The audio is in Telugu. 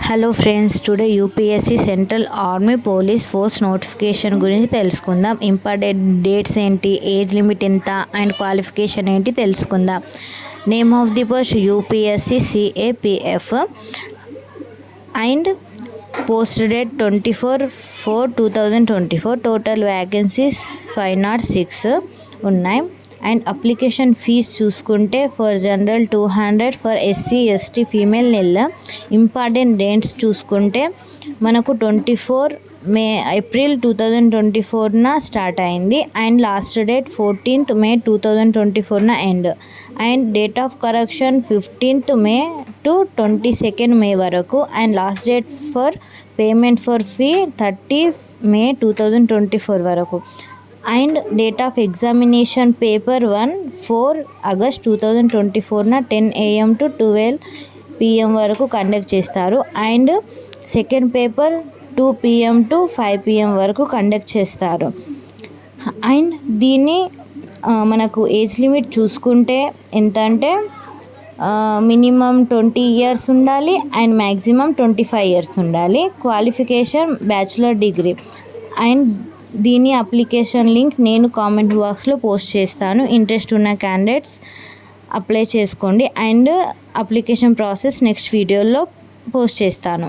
Hello friends, today UPSC central army police force notification గురించి తెలుసుకుందాం. ఇంపార్టెంట్ డేట్స్ ఏంటి, ఏజ్ లిమిట్ ఎంత అండ్ క్వాలిఫికేషన్ ఏంటి తెలుసుకుందాం. Name of the post UPSC CAPF and post date 24/4/2024. Total vacancies 506 ఉన్నాయి. అండ్ అప్లికేషన్ ఫీజ్ చూసుకుంటే for general 200, for SC ST female నెల. ఇంపార్టెంట్ డేట్స్ చూసుకుంటే మనకు 24 ఏప్రిల్ 2024న స్టార్ట్ అయింది and last date 14th May 2024న end. And date of correction 15th May to 22nd May వరకు. And last date for payment for fee 30 May 2024 వరకు. And date of examination paper 1 4 August 2024న 10 AM to 12 PM వరకు కండక్ట్ చేస్తారు. And second paper 2 PM to 5 PM వరకు కండక్ట్ చేస్తారు. అండ్ దీన్ని మనకు ఏజ్ లిమిట్ చూసుకుంటే ఎంత అంటే మినిమం 20 years ఉండాలి అండ్ మ్యాక్సిమం 25 years ఉండాలి. Qualification bachelor degree. అండ్ దీని అప్లికేషన్ లింక్ నేను కామెంట్ బాక్స్లో పోస్ట్ చేస్తాను. ఇంట్రెస్ట్ ఉన్న క్యాండిడేట్స్ అప్లై చేసుకోండి. అండ్ అప్లికేషన్ ప్రాసెస్ నెక్స్ట్ వీడియోలో పోస్ట్ చేస్తాను.